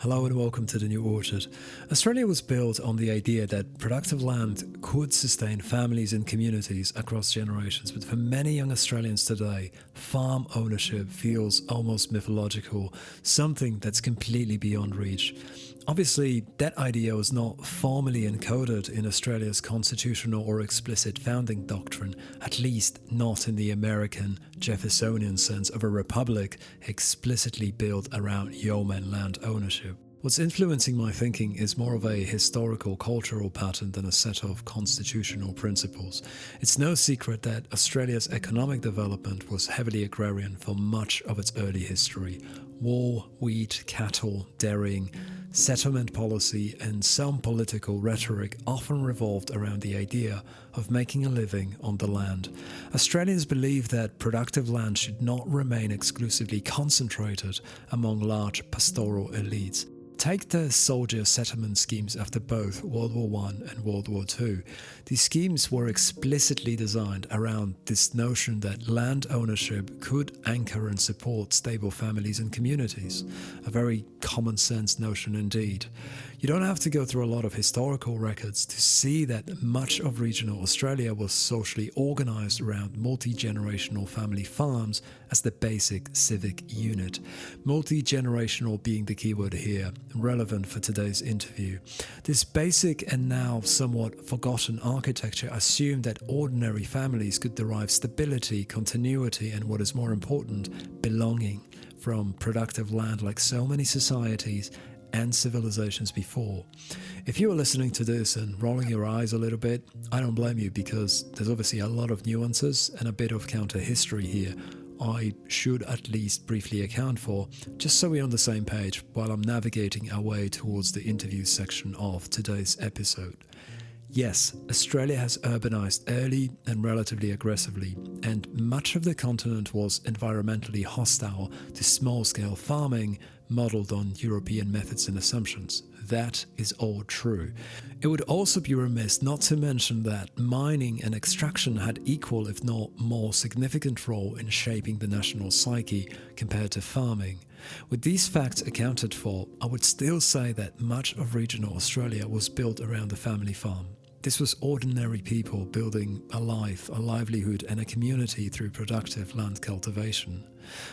Hello and welcome to the New Orchard. Australia was built on the idea that productive land could sustain families and communities across generations, but for many young Australians today, farm ownership feels almost mythological, something that's completely beyond reach. Obviously, that idea was not formally encoded in Australia's constitutional or explicit founding doctrine, at least not in the American Jeffersonian sense of a republic explicitly built around yeoman land ownership. What's influencing my thinking is more of a historical cultural pattern than a set of constitutional principles. It's no secret that Australia's economic development was heavily agrarian for much of its early history. War, wheat, cattle, dairying, settlement policy, and some political rhetoric often revolved around the idea of making a living on the land. Australians believe that productive land should not remain exclusively concentrated among large pastoral elites. Take the soldier settlement schemes after both World War I and World War II. These schemes were explicitly designed around this notion that land ownership could anchor and support stable families and communities. A very common sense notion indeed. You don't have to go through a lot of historical records to see that much of regional Australia was socially organised around multi-generational family farms as the basic civic unit. Multi-generational being the keyword here, relevant for today's interview. This basic and now somewhat forgotten architecture assumed that ordinary families could derive stability, continuity, and what is more important, belonging from productive land like so many societies and civilizations before. If you are listening to this and rolling your eyes a little bit, I don't blame you because there's obviously a lot of nuances and a bit of counter history here I should at least briefly account for, just so we're on the same page while I'm navigating our way towards the interview section of today's episode. Yes, Australia has urbanized early and relatively aggressively, and much of the continent was environmentally hostile to small-scale farming modeled on European methods and assumptions. That is all true. It would also be remiss not to mention that mining and extraction had equal, if not more significant role in shaping the national psyche compared to farming. With these facts accounted for, I would still say that much of regional Australia was built around the family farm. This was ordinary people building a life, a livelihood, and a community through productive land cultivation.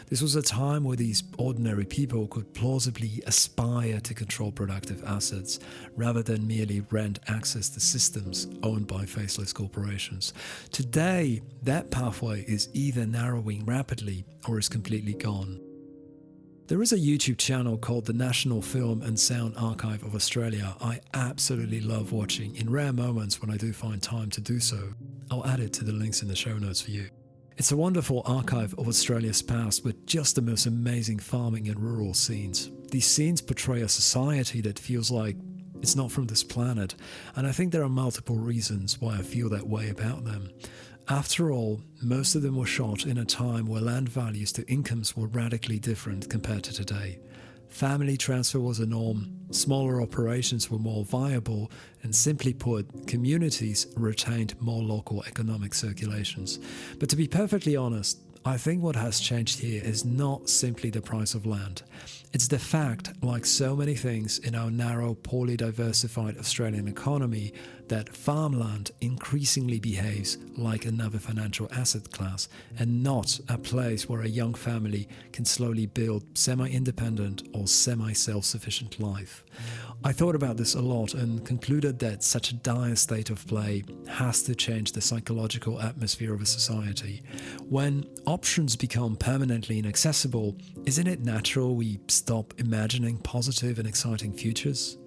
This was a time where these ordinary people could plausibly aspire to control productive assets rather than merely rent access to systems owned by faceless corporations. Today, that pathway is either narrowing rapidly or is completely gone. There is a YouTube channel called the National Film and Sound Archive of Australia I absolutely love watching in rare moments when I do find time to do so. I'll add it to the links in the show notes for you. It's a wonderful archive of Australia's past with just the most amazing farming and rural scenes. These scenes portray a society that feels like it's not from this planet, and I think there are multiple reasons why I feel that way about them. After all, most of them were shot in a time where land values to incomes were radically different compared to today. Family transfer was a norm, smaller operations were more viable, and simply put, communities retained more local economic circulations. But to be perfectly honest, I think what has changed here is not simply the price of land. It's the fact, like so many things in our narrow, poorly diversified Australian economy, that farmland increasingly behaves like another financial asset class and not a place where a young family can slowly build semi-independent or semi-self-sufficient life. I thought about this a lot and concluded that such a dire state of play has to change the psychological atmosphere of a society. When options become permanently inaccessible, isn't it natural we stop imagining positive and exciting futures?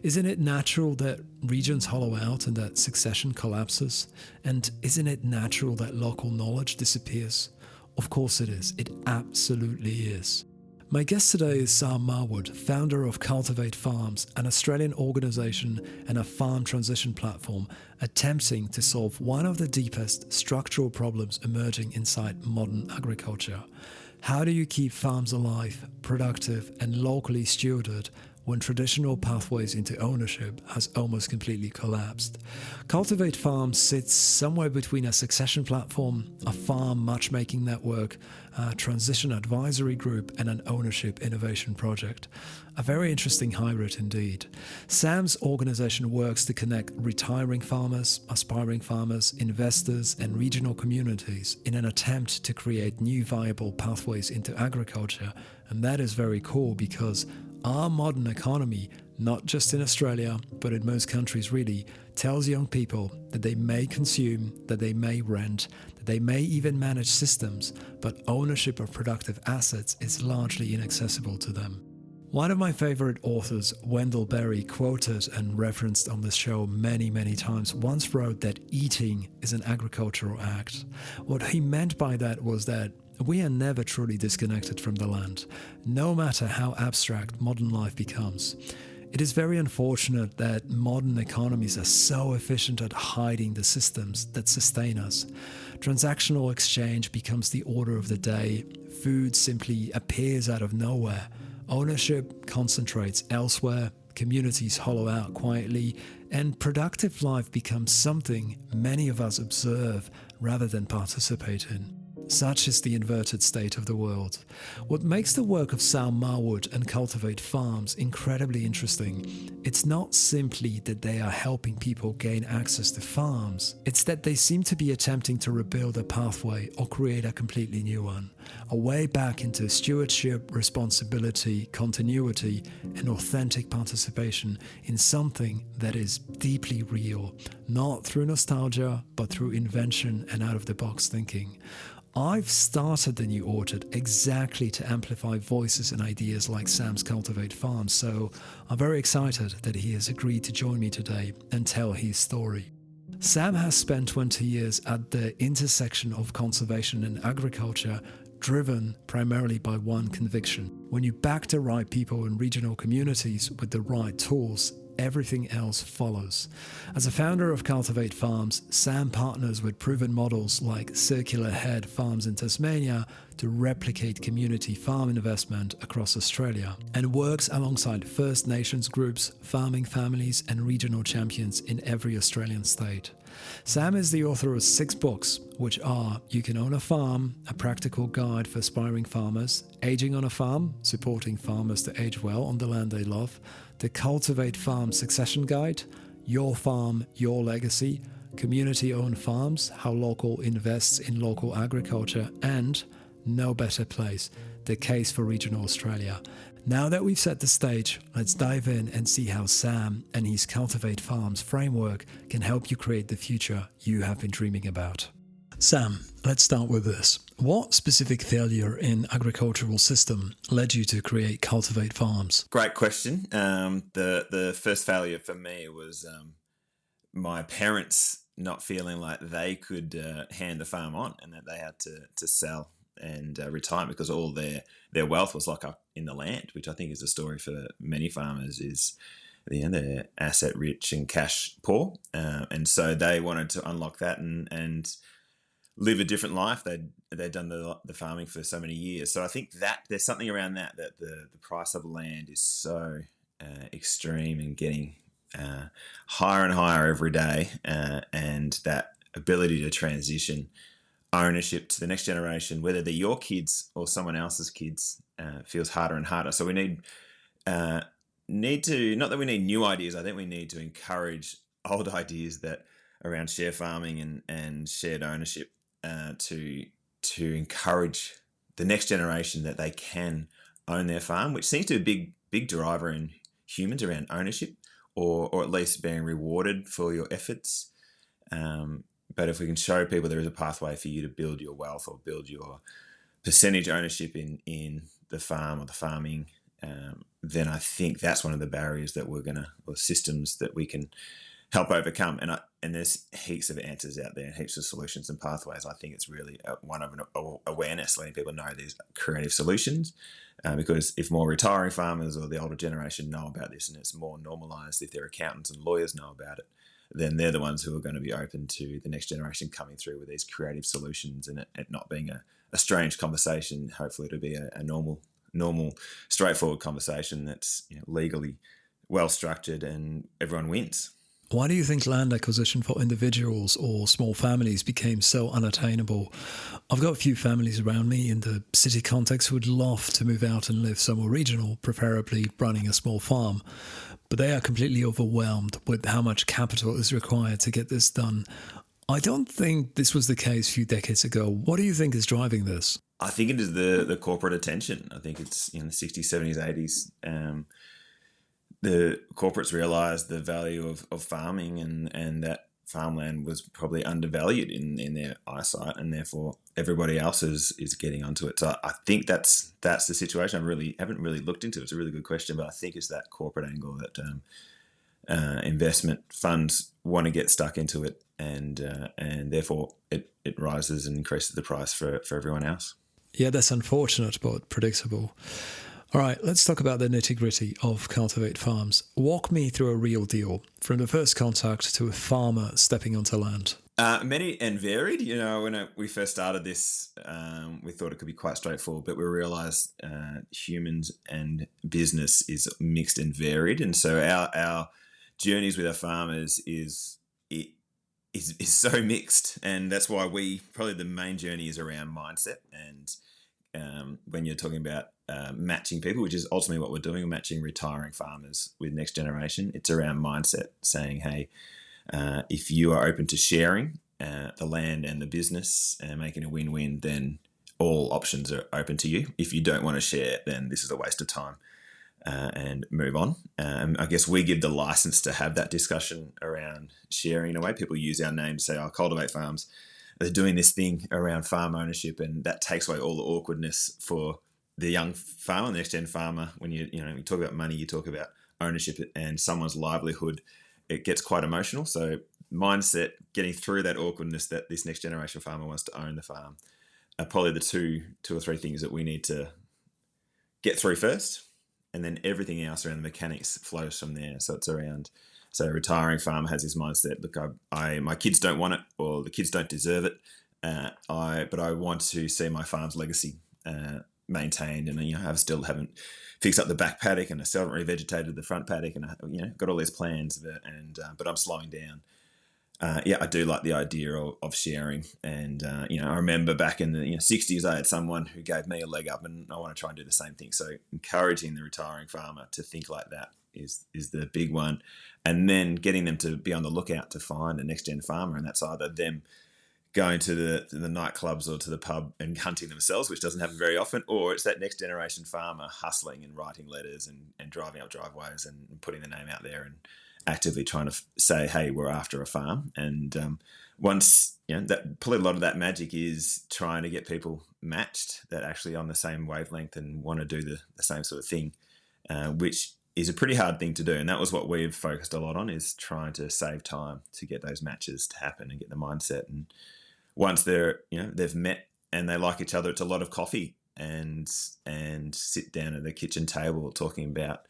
Isn't it natural that regions hollow out and that succession collapses? And isn't it natural that local knowledge disappears? Of course it is. It absolutely is. My guest today is Sam Marwood, founder of Cultivate Farms, an Australian organisation and a farm transition platform attempting to solve one of the deepest structural problems emerging inside modern agriculture. How do you keep farms alive, productive and locally stewarded when traditional pathways into ownership has almost completely collapsed. Cultivate Farms sits somewhere between a succession platform, a farm matchmaking network, a transition advisory group, and an ownership innovation project. A very interesting hybrid indeed. Sam's organization works to connect retiring farmers, aspiring farmers, investors, and regional communities in an attempt to create new viable pathways into agriculture. And that is very cool because our modern economy, not just in Australia, but in most countries really, tells young people that they may consume, that they may rent, that they may even manage systems, but ownership of productive assets is largely inaccessible to them. One of my favorite authors, Wendell Berry, quoted and referenced on this show many times, once wrote that eating is an agricultural act. What he meant by that was that we are never truly disconnected from the land, no matter how abstract modern life becomes. It is very unfortunate that modern economies are so efficient at hiding the systems that sustain us. Transactional exchange becomes the order of the day, food simply appears out of nowhere, ownership concentrates elsewhere, communities hollow out quietly, and productive life becomes something many of us observe rather than participate in. Such is the inverted state of the world. What makes the work of Sam Marwood and Cultivate Farms incredibly interesting, it's not simply that they are helping people gain access to farms, it's that they seem to be attempting to rebuild a pathway or create a completely new one. A way back into stewardship, responsibility, continuity, and authentic participation in something that is deeply real, not through nostalgia, but through invention and out-of-the-box thinking. I've started the new orchard exactly to amplify voices and ideas like Sam's Cultivate Farms, so I'm very excited that he has agreed to join me today and tell his story. Sam has spent 20 years at the intersection of conservation and agriculture, driven primarily by one conviction. When you back the right people in regional communities with the right tools, everything else follows. As a founder of Cultivate Farms, Sam partners with proven models like Circular Head Farms in Tasmania to replicate community farm investment across Australia, and works alongside First Nations groups, farming families, and regional champions in every Australian state. Sam is the author of 6 books, which are You Can Own a Farm, a practical guide for aspiring farmers, Aging on a Farm, supporting farmers to age well on the land they love, the Cultivate Farm Succession Guide, Your Farm, Your Legacy, Community-Owned Farms, How Local Invests in Local Agriculture, and No Better Place, The Case for Regional Australia. Now that we've set the stage, let's dive in and see how Sam and his Cultivate Farms framework can help you create the future you have been dreaming about. Sam, let's start with this. What specific failure in agricultural system led you to create Cultivate Farms? Great question. The first failure for me was my parents not feeling like they could hand the farm on, and that they had to sell and retire because all their wealth was locked up in the land, which I think is a story for many farmers. Is they're asset rich and cash poor, and so they wanted to unlock that and live a different life. They'd done the farming for so many years. So I think that there's something around that the price of land is so extreme and getting higher and higher every day, and that ability to transition ownership to the next generation, whether they're your kids or someone else's kids, feels harder and harder. So we need to, not that we need new ideas, I think we need to encourage old ideas that around share farming and shared ownership, to encourage the next generation that they can own their farm, which seems to be a big driver in humans around ownership, or at least being rewarded for your efforts. But if we can show people there is a pathway for you to build your wealth or build your percentage ownership in the farm or the farming, then I think that's one of the barriers that or systems that we can help overcome. And there's heaps of answers out there, heaps of solutions and pathways. I think it's really one of an awareness, letting people know these creative solutions, because if more retiring farmers or the older generation know about this, and it's more normalised, if their accountants and lawyers know about it, then they're the ones who are going to be open to the next generation coming through with these creative solutions, and it not being a strange conversation. Hopefully it'll be a normal normal, straightforward conversation that's legally well structured and everyone wins. Why do you think land acquisition for individuals or small families became so unattainable? I've got a few families around me in the city context who would love to move out and live somewhere regional, preferably running a small farm. But they are completely overwhelmed with how much capital is required to get this done. I don't think this was the case a few decades ago. What do you think is driving this? I think it is the corporate attention. I think it's in the 60s, 70s, 80s. The corporates realised the value of farming and that farmland was probably undervalued in their eyesight, and therefore everybody else is getting onto it. So I think that's the situation. Haven't really looked into it. It's a really good question, but I think it's that corporate angle that investment funds want to get stuck into it, and therefore it rises and increases the price for everyone else. Yeah, that's unfortunate but predictable. All right, let's talk about the nitty-gritty of Cultivate Farms. Walk me through a real deal, from the first contact to a farmer stepping onto land. Many and varied. When we first started this, we thought it could be quite straightforward, but we realised humans and business is mixed and varied, and so our journeys with our farmers is so mixed, and that's why probably the main journey is around mindset. And when you're talking about matching people, which is ultimately what we're doing, we're matching retiring farmers with next generation. It's around mindset, saying, hey, if you are open to sharing the land and the business and making a win-win, then all options are open to you. If you don't want to share, then this is a waste of time, and move on. I guess we give the license to have that discussion around sharing in a way. People use our name to say, Cultivate Farms. They're doing this thing around farm ownership, and that takes away all the awkwardness for the young farmer, the next-gen farmer. When you talk about money, you talk about ownership and someone's livelihood, it gets quite emotional. So mindset, getting through that awkwardness that this next-generation farmer wants to own the farm, are probably the two or three things that we need to get through first, and then everything else around the mechanics flows from there. So it's around... So a retiring farmer has this mindset: look, my kids don't want it, or the kids don't deserve it. But I want to see my farm's legacy maintained, and I still haven't fixed up the back paddock, and I still haven't revegetated the front paddock, and got all these plans, but I'm slowing down. I do like the idea of sharing, and I remember back in the 60s, I had someone who gave me a leg up, and I want to try and do the same thing. So encouraging the retiring farmer to think like that is the big one, and then getting them to be on the lookout to find a next gen farmer, and that's either them going to the nightclubs or to the pub and hunting themselves, which doesn't happen very often, or it's that next generation farmer hustling and writing letters and driving up driveways and putting the name out there and actively trying to say, hey, we're after a farm. And once that, probably a lot of that magic is trying to get people matched that actually on the same wavelength and want to do the same sort of thing, which is a pretty hard thing to do. And that was what we've focused a lot on, is trying to save time to get those matches to happen and get the mindset. And once they've met and they like each other, it's a lot of coffee and sit down at the kitchen table talking about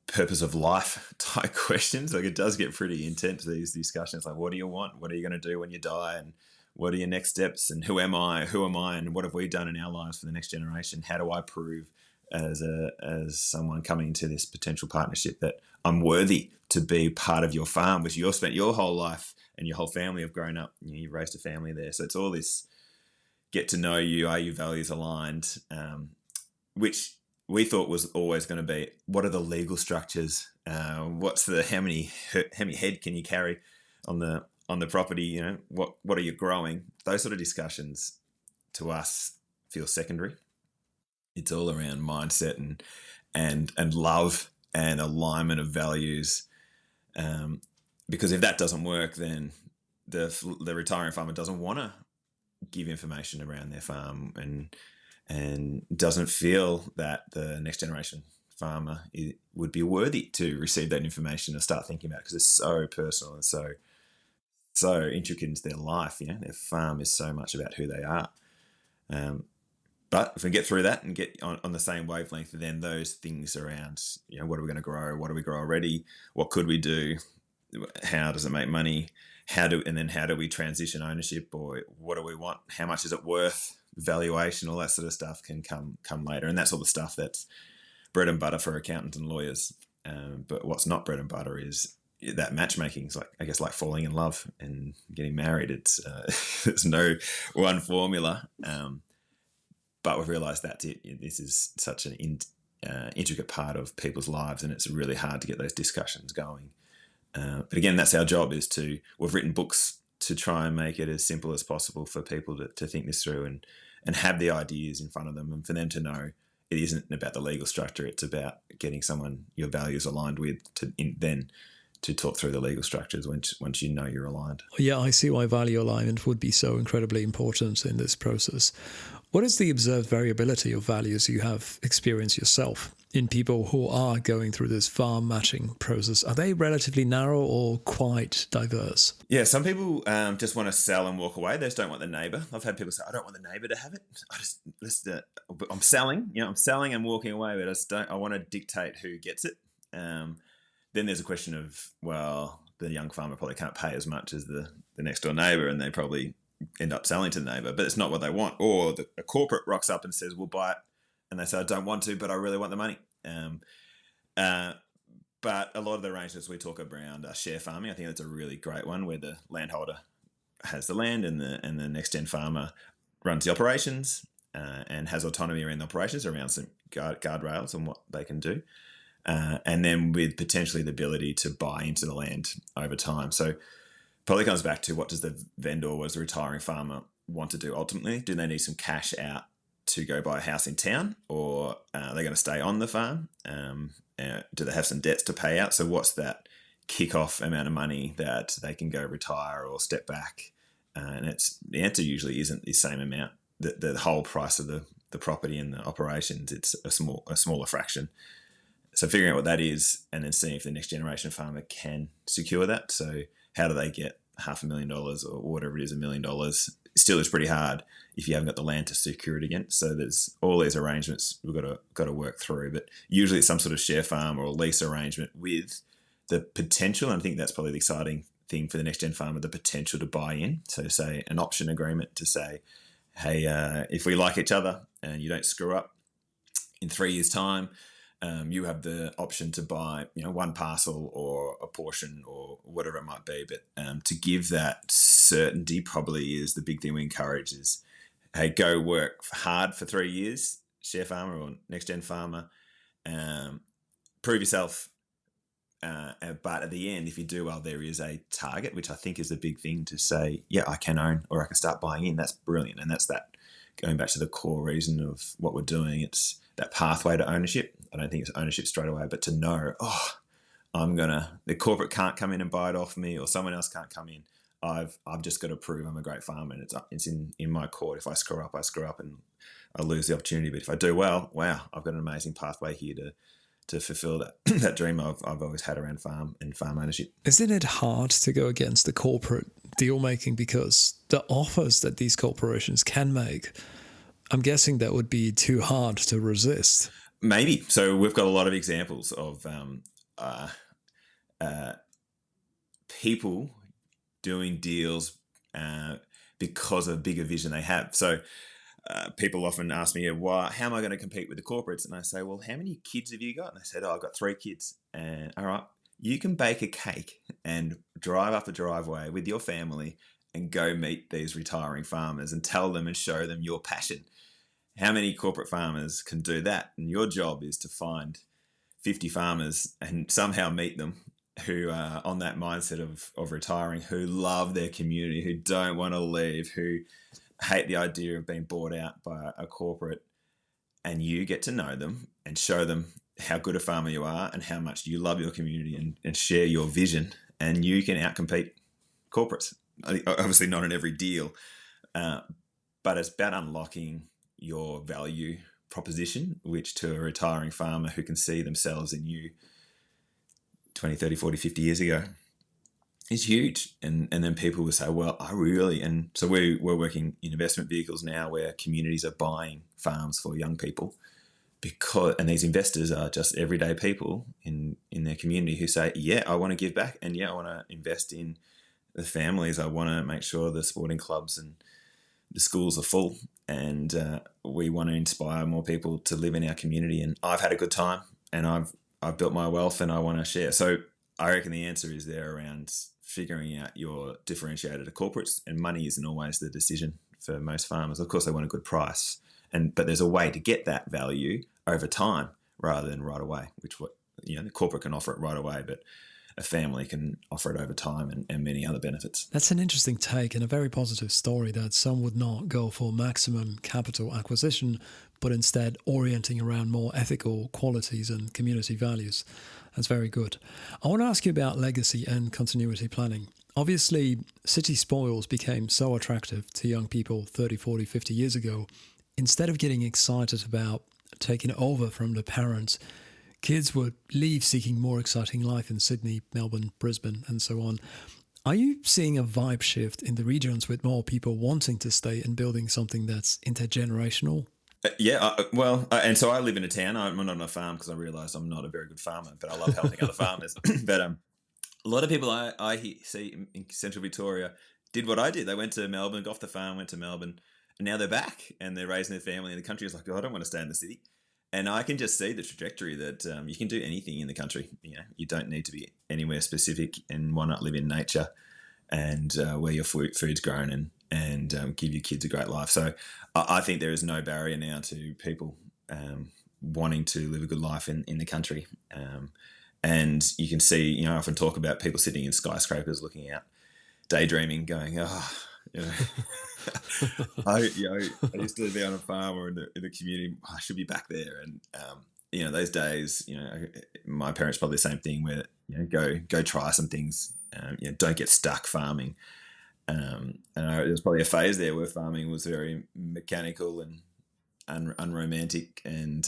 purpose of life type questions. Like, it does get pretty intense, these discussions. Like, what do you want? What are you going to do when you die? And what are your next steps? And who am I? And what have we done in our lives for the next generation? How do I prove as someone coming into this potential partnership that I'm worthy to be part of your farm, which you've spent your whole life and your whole family have grown up, you've raised a family there. So it's all this get to know you, are your values aligned, which we thought was always going to be, what are the legal structures? What's how many head can you carry on the property? What are you growing? Those sort of discussions to us feel secondary. It's all around mindset and love and alignment of values. Because if that doesn't work, then the retiring farmer doesn't want to give information around their farm and doesn't feel that the next generation farmer would be worthy to receive that information and start thinking about it, because it's so personal and so intricate into their life. Their farm is so much about who they are. But if we get through that and get on the same wavelength, then those things around, what are we going to grow? What do we grow already? What could we do? How does it make money? How do we transition ownership? Or what do we want? How much is it worth? valuation, all that sort of stuff can come later. And that's all the stuff that's bread and butter for accountants and lawyers. But what's not bread and butter is that matchmaking is like falling in love and getting married. It's there's no one formula, but we've realised that's it. This is such an intricate part of people's lives, and it's really hard to get those discussions going. But again, that's our job. We've written books to try and make it as simple as possible for people to think this through and have the ideas in front of them, and for them to know it isn't about the legal structure. It's about getting someone your values aligned with then to talk through the legal structures once you know you're aligned. Yeah, I see why value alignment would be so incredibly important in this process. What is the observed variability of values you have experienced yourself in people who are going through this farm matching process? Are they relatively narrow or quite diverse? Yeah, some people just want to sell and walk away. They just don't want the neighbour. I've had people say, I don't want the neighbour to have it. I'm selling, I'm walking away, but I want to dictate who gets it. Then there's a question of, well, the young farmer probably can't pay as much as the next door neighbour, and they probably end up selling to the neighbour, but it's not what they want. Or a corporate rocks up and says, we'll buy it. And they say, I don't want to, but I really want the money. But a lot of the arrangements we talk around share farming. I think that's a really great one, where the landholder has the land and the next gen farmer runs the operations and has autonomy around the operations, around some guardrails and what they can do. And then with potentially the ability to buy into the land over time. So probably comes back to, what does the vendor or the retiring farmer want to do ultimately? Do they need some cash out to go buy a house in town, or are they going to stay on the farm? Do they have some debts to pay out? So what's that kick-off amount of money that they can go retire or step back? And the answer usually isn't the same amount. The whole price of the property and the operations, it's a smaller fraction. So figuring out what that is, and then seeing if the next generation farmer can secure that. So how do they get $500,000 or whatever it is, $1 million? Still is pretty hard if you haven't got the land to secure it against. So there's all these arrangements we've got to work through. But usually it's some sort of share farm or a lease arrangement with the potential, and I think that's probably the exciting thing for the next gen farmer, the potential to buy in. So say an option agreement to say, hey, if we like each other and you don't screw up in 3 years' time, you have the option to buy, one parcel or a portion or whatever it might be. But to give that certainty probably is the big thing we encourage is, hey, go work hard for 3 years, share farmer or next gen farmer, prove yourself. But at the end, if you do well, there is a target, which I think is the big thing to say, yeah, I can own or I can start buying in. That's brilliant. And that's that going back to the core reason of what we're doing. It's that pathway to ownership. I don't think it's ownership straight away, but to know, the corporate can't come in and buy it off me, or someone else can't come in. I've just got to prove I'm a great farmer, and it's in my court. If I screw up, and I lose the opportunity. But if I do well, wow, I've got an amazing pathway here to fulfill that dream I've always had around farm and farm ownership. Isn't it hard to go against the corporate deal making, because the offers that these corporations can make, I'm guessing that would be too hard to resist? Maybe. So we've got a lot of examples of people doing deals because of a bigger vision they have. So people often ask me, how am I going to compete with the corporates? And I say, well, how many kids have you got? And they said, I've got 3 kids. And all right, you can bake a cake and drive up a driveway with your family and go meet these retiring farmers and tell them and show them your passion. How many corporate farmers can do that? And your job is to find 50 farmers and somehow meet them who are on that mindset of retiring, who love their community, who don't want to leave, who hate the idea of being bought out by a corporate. And you get to know them and show them how good a farmer you are and how much you love your community and share your vision. And you can outcompete corporates. Obviously not in every deal, but it's about unlocking your value proposition, which to a retiring farmer who can see themselves in you 20, 30, 40, 50 years ago is huge. And then people will say, well, and so we're working in investment vehicles now where communities are buying farms for young people, and these investors are just everyday people in their community who say, yeah, I want to give back, and yeah, I want to invest in the families. I want to make sure the sporting clubs and the schools are full. and we want to inspire more people to live in our community. And I've had a good time, and I've built my wealth, and I want to share. So I reckon the answer is there around figuring out your differentiator to corporates, and money isn't always the decision for most farmers. Of course, they want a good price, but there's a way to get that value over time rather than right away, which the corporate can offer it right away, but a family can offer it over time and many other benefits. That's an interesting take and a very positive story that some would not go for maximum capital acquisition, but instead orienting around more ethical qualities and community values. That's very good. I want to ask you about legacy and continuity planning. Obviously, city spoils became so attractive to young people 30, 40, 50 years ago. Instead of getting excited about taking over from the parents, kids would leave seeking more exciting life in Sydney, Melbourne, Brisbane, and so on. Are you seeing a vibe shift in the regions with more people wanting to stay and building something that's intergenerational? And so I live in a town. I'm not on a farm because I realise I'm not a very good farmer, but I love helping other farmers. But a lot of people see in central Victoria did what I did. They went to Melbourne, got off the farm, went to Melbourne, and now they're back and they're raising their family in the country. It's like, oh, I don't want to stay in the city. And I can just see the trajectory that you can do anything in the country. You don't need to be anywhere specific, and why not live in nature and where your food's grown and give your kids a great life. So I think there is no barrier now to people wanting to live a good life in the country. And you can see, I often talk about people sitting in skyscrapers looking out, daydreaming, going, I used to be on a farm or in the community. I should be back there. And those days, my parents probably the same thing. Where go try some things. Don't get stuck farming. And there was probably a phase there where farming was very mechanical and unromantic, and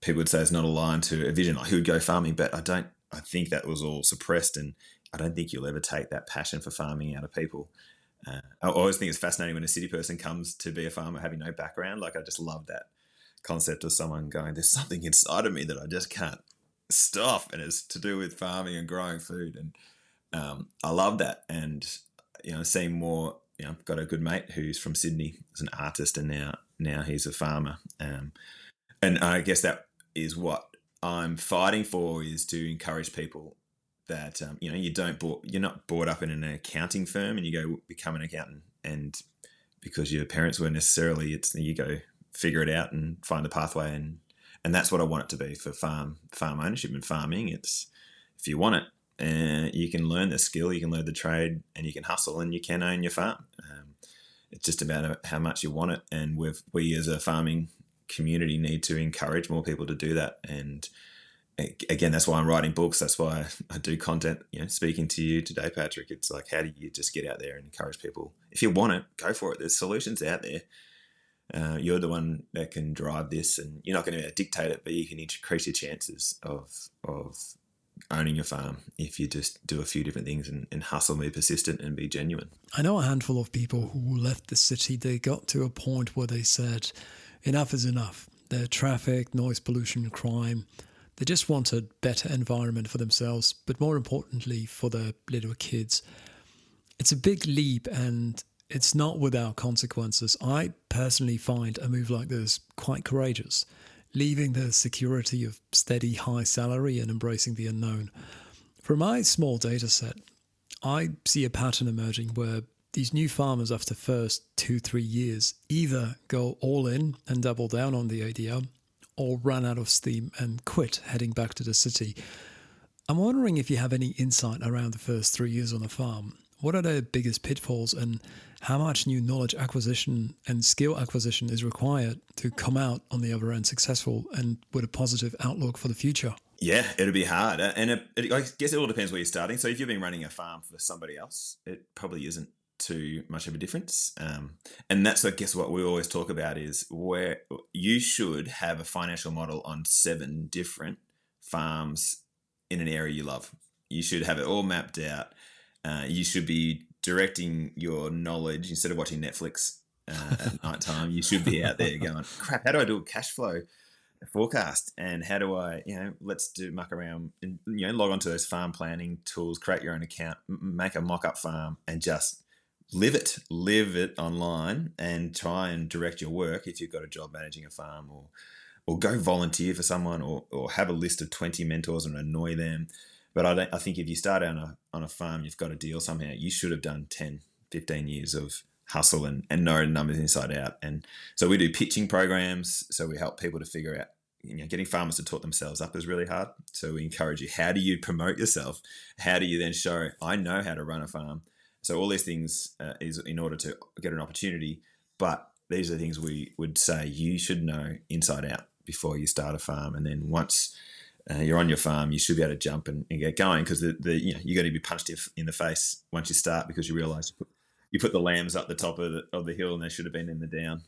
people would say it's not aligned to a vision like who would go farming. But I think that was all suppressed, and I don't think you'll ever take that passion for farming out of people. I always think it's fascinating when a city person comes to be a farmer having no background. Like, I just love that concept of someone going, there's something inside of me that I just can't stop, and it's to do with farming and growing food. And I love that. And, seeing more, I've got a good mate who's from Sydney, he's an artist, and now he's a farmer. And I guess that is what I'm fighting for, is to encourage people that you're not brought up in an accounting firm and you go become an accountant, and because your parents weren't necessarily, you go figure it out and find the pathway, and that's what I want it to be for farm ownership and farming. It's, if you want it, you can learn the skill, you can learn the trade, and you can hustle, and you can own your farm. It's just about how much you want it, and we as a farming community need to encourage more people to do that. And again, that's why I'm writing books. That's why I do content, speaking to you today, Patrick. It's like, how do you just get out there and encourage people? If you want it, go for it. There's solutions out there. You're the one that can drive this, and you're not going to dictate it, but you can increase your chances of owning your farm if you just do a few different things and hustle, be persistent, and be genuine. I know a handful of people who left the city. They got to a point where they said, enough is enough. The traffic, noise pollution, crime. They just wanted better environment for themselves, but more importantly for their little kids. It's a big leap, and it's not without consequences. I personally find a move like this quite courageous, leaving the security of steady high salary and embracing the unknown. From my small data set, I see a pattern emerging where these new farmers, after first 2-3 years, either go all in and double down on the idea, or run out of steam and quit, heading back to the city. I'm wondering if you have any insight around the first 3 years on a farm. What are the biggest pitfalls, and how much new knowledge acquisition and skill acquisition is required to come out on the other end successful and with a positive outlook for the future? Yeah, it'll be hard. And I guess it all depends where you're starting. So if you've been running a farm for somebody else, it probably isn't too much of a difference. And that's, I guess, what we always talk about, is where you should have a financial model on 7 different farms in an area you love. You should have it all mapped out. You should be directing your knowledge instead of watching Netflix at night time. You should be out there going, crap, how do I do a cash flow forecast? And how do I, let's do muck around and, log onto those farm planning tools, create your own account, make a mock-up farm, and just live it online, and try and direct your work if you've got a job managing a farm, or go volunteer for someone, or have a list of 20 mentors and annoy them. But I think if you start out on a farm, you've got a deal somehow. You should have done 10, 15 years of hustle and know numbers inside out. And so we do pitching programs. So we help people to figure out, getting farmers to talk themselves up is really hard. So we encourage you, how do you promote yourself? How do you then show, I know how to run a farm? So all these things is in order to get an opportunity. But these are things we would say you should know inside out before you start a farm. And then once you're on your farm, you should be able to jump and get going, because you're going to be punched in the face once you start, because you realise you put the lambs up the top of the hill and they should have been in the down,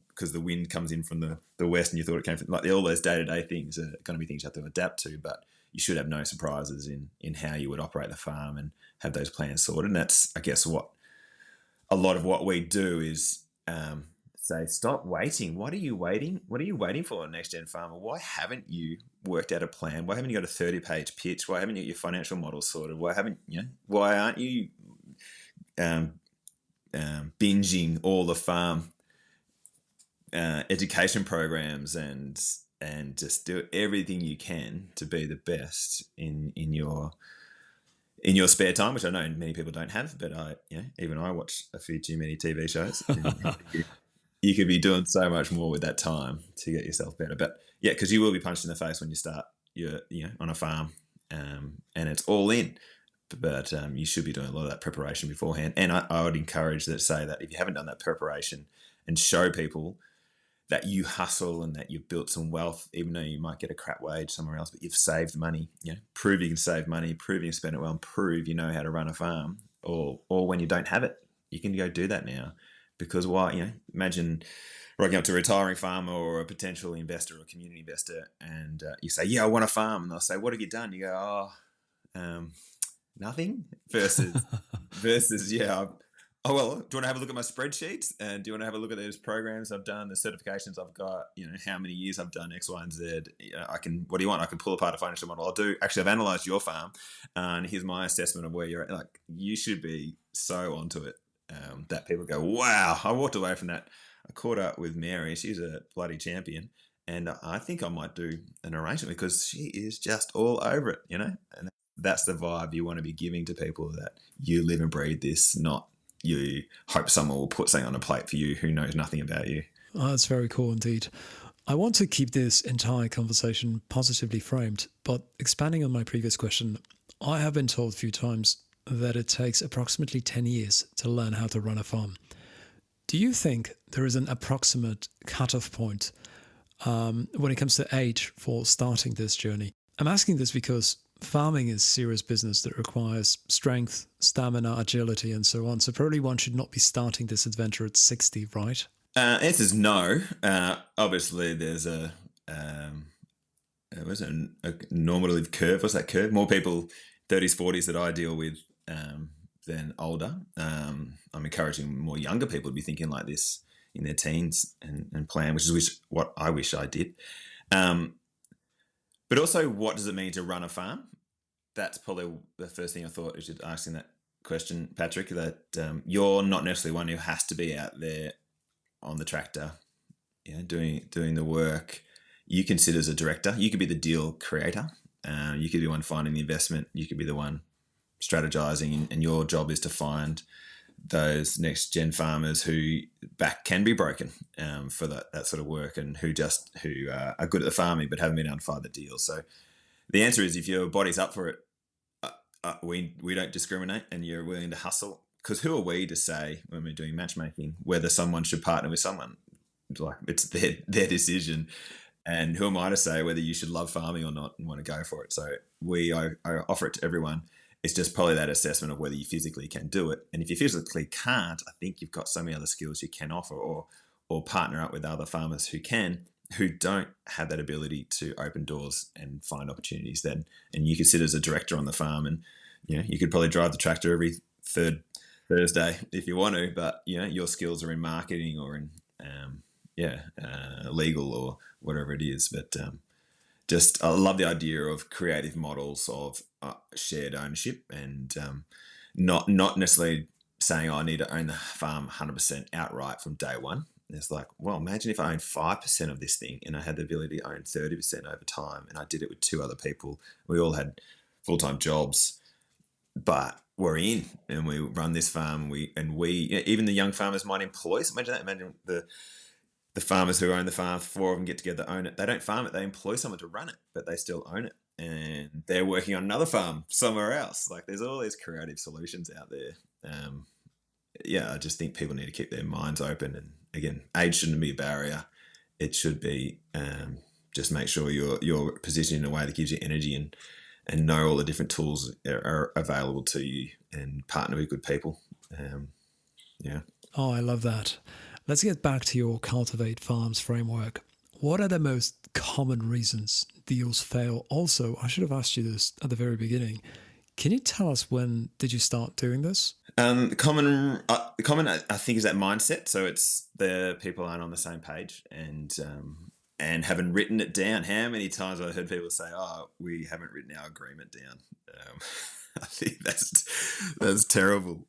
because the wind comes in from the west and you thought it came from, like, all those day-to-day things are going to be things you have to adapt to, but you should have no surprises in how you would operate the farm and have those plans sorted. And that's, I guess, what a lot of what we do is say, stop waiting. What are you waiting? What are you waiting for, a next gen farmer? Why haven't you worked out a plan? Why haven't you got a 30-page pitch? Why haven't you got your financial model sorted? Why aren't you binging all the farm education programs and just do everything you can to be the best in your spare time, which I know many people don't have, but even I watch a few too many TV shows. You could be doing so much more with that time to get yourself better. But yeah, because you will be punched in the face when you start you're on a farm, and it's all in. But you should be doing a lot of that preparation beforehand. And I would encourage say that if you haven't done that preparation, and show people that you hustle and that you've built some wealth, even though you might get a crap wage somewhere else, but you've saved money. Prove you can save money, prove you can spend it well, and prove you know how to run a farm. Or when you don't have it, you can go do that now. Because imagine rocking up to a retiring farmer or a potential investor or community investor, and you say, "Yeah, I want a farm," and they'll say, "What have you done?" You go, nothing. Versus, yeah. Oh, well, do you want to have a look at my spreadsheets? And do you want to have a look at those programs I've done, the certifications I've got, how many years I've done X, Y, and Z? What do you want? I can pull apart a financial model. I've analyzed your farm, and here's my assessment of where you're at. Like, you should be so onto it that people go, wow, I walked away from that. I caught up with Mary. She's a bloody champion. And I think I might do an arrangement, because she is just all over it, And that's the vibe you want to be giving to people, that you live and breathe this, not you hope someone will put something on a plate for you who knows nothing about you. Oh, that's very cool indeed. I want to keep this entire conversation positively framed, but expanding on my previous question, I have been told a few times that it takes approximately 10 years to learn how to run a farm. Do you think there is an approximate cutoff point when it comes to age for starting this journey? I'm asking this because farming is serious business that requires strength, stamina, agility, and so on. So probably one should not be starting this adventure at 60, right? Answer is no. Obviously, there's a normative curve. What's that curve? More people, 30s, 40s that I deal with than older. I'm encouraging more younger people to be thinking like this in their teens and plan, which is what I wish I did. But also, what does it mean to run a farm? That's probably the first thing I thought as you're asking that question, Patrick, that you're not necessarily one who has to be out there on the tractor, doing the work. You can sit as a director. You could be the deal creator. You could be one finding the investment. You could be the one strategizing, and your job is to find those next gen farmers who back can be broken for that sort of work, and who are good at the farming but haven't been able to find the deal. So the answer is, if your body's up for it, we don't discriminate, and you're willing to hustle. Because who are we to say, when we're doing matchmaking, whether someone should partner with someone? Like, it's their decision. And who am I to say whether you should love farming or not and want to go for it? So I offer it to everyone. It's just probably that assessment of whether you physically can do it. And if you physically can't, I think you've got so many other skills you can offer, or partner up with other farmers who don't have that ability to open doors and find opportunities then. And you could sit as a director on the farm, and you could probably drive the tractor every third Thursday if you want to, but your skills are in marketing or in legal or whatever it is. But just I love the idea of creative models of shared ownership, and not necessarily saying, oh, I need to own the farm 100% outright from day one. And it's like, well, imagine if I owned 5% of this thing and I had the ability to own 30% over time, and I did it with two other people. We all had full-time jobs, but we're in and we run this farm. We even the young farmers might employ. So imagine that. Imagine the farmers who own the farm, four of them get together, own it. They don't farm it, they employ someone to run it, but they still own it. And they're working on another farm somewhere else. Like, there's all these creative solutions out there. I just think people need to keep their minds open. And again, age shouldn't be a barrier. It should be just make sure you're positioned in a way that gives you energy, and know all the different tools are available to you, and partner with good people. Yeah. Oh, I love that. Let's get back to your Cultivate Farms framework. What are the most common reasons deals fail? Also, I should have asked you this at the very beginning. Can you tell us, when did you start doing this? The common I think is that mindset. So it's the people aren't on the same page, and haven't written it down. How many times have I heard people say, "Oh, we haven't written our agreement down"? I think that's terrible.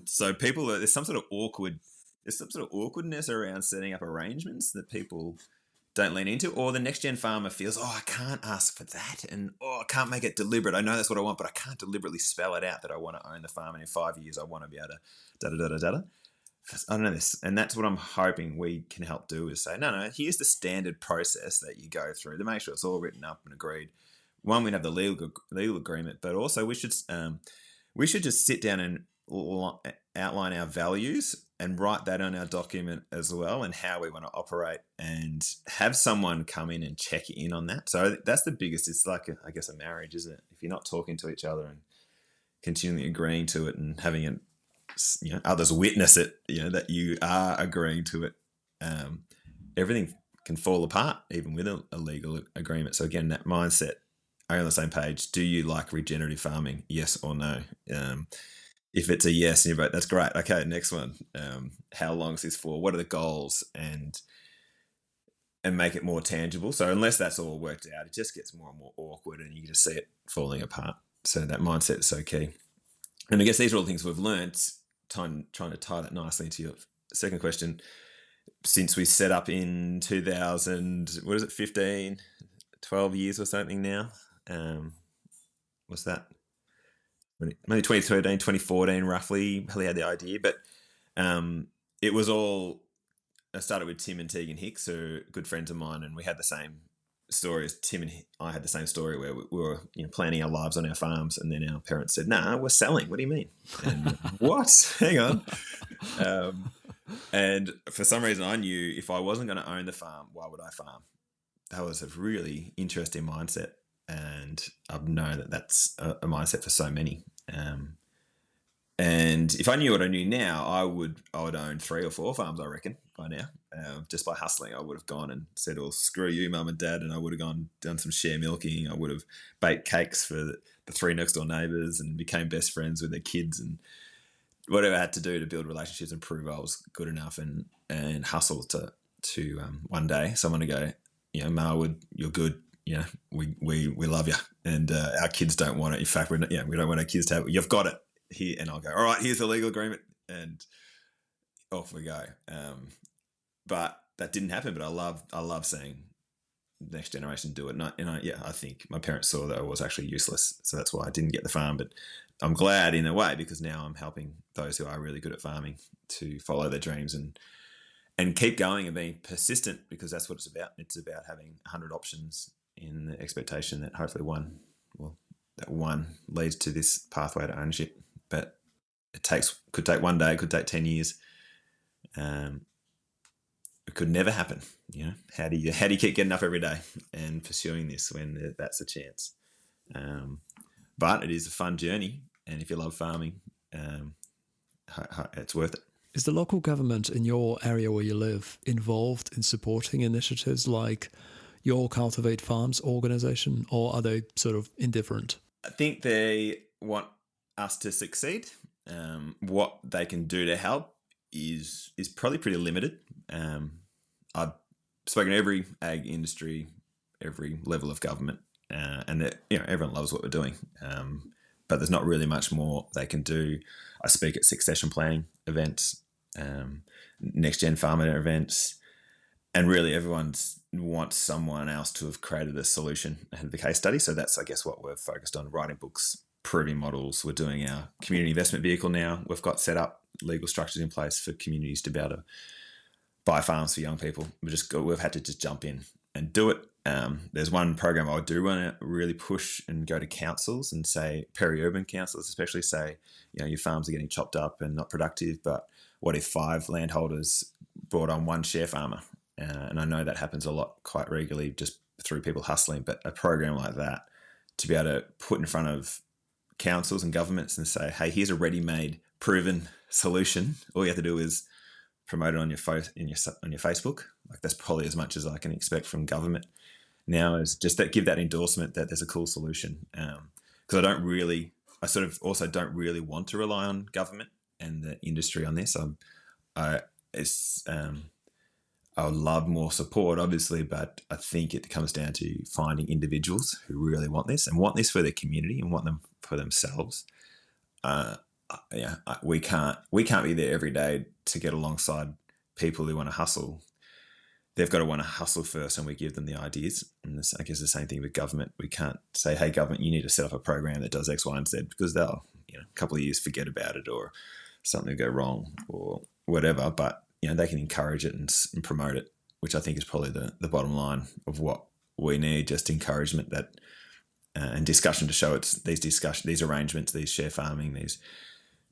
So people, there's some sort of awkwardness around setting up arrangements that people don't lean into, or the next gen farmer feels, oh, I can't ask for that, and I can't make it deliberate. I know that's what I want, but I can't deliberately spell it out that I want to own the farm, and in 5 years I want to be able to da da da da da. I don't know this, and that's what I'm hoping we can help do, is say, no, here's the standard process that you go through to make sure it's all written up and agreed. One, we'd have the legal agreement, but also we should just sit down and outline our values and write that on our document as well, and how we want to operate, and have someone come in and check in on that. So that's the biggest. It's like, I guess, a marriage, isn't it? If you're not talking to each other and continually agreeing to it, and having it, others witness it, that you are agreeing to it, everything can fall apart, even with a legal agreement. So again, that mindset, are you on the same page? Do you like regenerative farming? Yes or no? If it's a yes, and you vote, that's great. Okay, next one. How long is this for? What are the goals? And make it more tangible. So unless that's all worked out, it just gets more and more awkward, and you just see it falling apart. So that mindset is so key. And I guess these are all things we've learned, trying to tie that nicely into your second question. Since we set up in 2000, 15, 12 years or something now. What's that? Maybe 2013, 2014, roughly, we had the idea. But it was all, I started with Tim and Tegan Hicks, who are good friends of mine, and we had the same story as Tim and I had the same story, where we were planning our lives on our farms, and then our parents said, "Nah, we're selling. What do you mean?" And what? Hang on. And for some reason, I knew if I wasn't going to own the farm, why would I farm? That was a really interesting mindset, and I know that that's a mindset for so many. And if I knew what I knew now, I would own 3 or 4 farms, I reckon, by now. Just by hustling, I would have gone and said, "Well, screw you, mum and dad," and I would have done some share milking. I would have baked cakes for the 3 next door neighbours, and became best friends with their kids, and whatever I had to do to build relationships and prove I was good enough, and hustle to one day someone to go, "Marwood, you're good. We love you, and our kids don't want it. In fact, we don't want our kids to have it. You've got it here." And I'll go, "All right, here's the legal agreement," and off we go. But that didn't happen. But I love seeing the next generation do it. And I think my parents saw that I was actually useless, so that's why I didn't get the farm. But I'm glad in a way, because now I'm helping those who are really good at farming to follow their dreams and keep going and being persistent, because that's what it's about. It's about having 100 options, in the expectation that hopefully one leads to this pathway to ownership. But could take 1 day, could take 10 years. It could never happen. How do you keep getting up every day and pursuing this when that's a chance? But it is a fun journey, and if you love farming, it's worth it. Is the local government in your area where you live involved in supporting initiatives like your Cultivate Farms organisation, or are they sort of indifferent? I think they want us to succeed. What they can do to help is probably pretty limited. I've spoken to every ag industry, every level of government, and everyone loves what we're doing. but there's not really much more they can do. I speak at succession planning events, next gen farmer events, and really everyone wants someone else to have created a solution ahead of the case study. So that's, I guess, what we're focused on: writing books, proving models. We're doing our community investment vehicle now. We've got set up legal structures in place for communities to be able to buy farms for young people. We've had to just jump in and do it. There's one program I do want to really push and go to councils and say, peri-urban councils especially, say, your farms are getting chopped up and not productive, but what if 5 landholders brought on 1 share farmer? And I know that happens a lot, quite regularly, just through people hustling, but a program like that to be able to put in front of councils and governments and say, hey, here's a ready-made, proven solution. All you have to do is promote it on your Facebook. Like, that's probably as much as I can expect from government now, is just that, give that endorsement that there's a cool solution. Because I sort of also don't really want to rely on government and the industry on this. I would love more support, obviously, but I think it comes down to finding individuals who really want this and want this for their community and want them for themselves. We can't be there every day to get alongside people who want to hustle. They've got to want to hustle first, and we give them the ideas. And this, I guess, the same thing with government. We can't say, hey, government, you need to set up a program that does X, Y, and Z, because they'll, a couple of years forget about it, or something will go wrong or whatever. But they can encourage it and promote it, which I think is probably the bottom line of what we need. Just encouragement that and discussion to show these arrangements, these share farming, these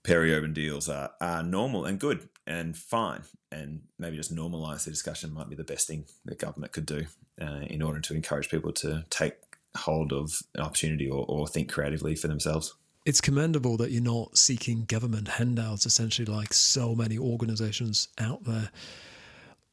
peri-urban deals are normal and good and fine, and maybe just normalise the discussion might be the best thing that government could do in order to encourage people to take hold of an opportunity or think creatively for themselves. It's commendable that you're not seeking government handouts, essentially, like so many organisations out there.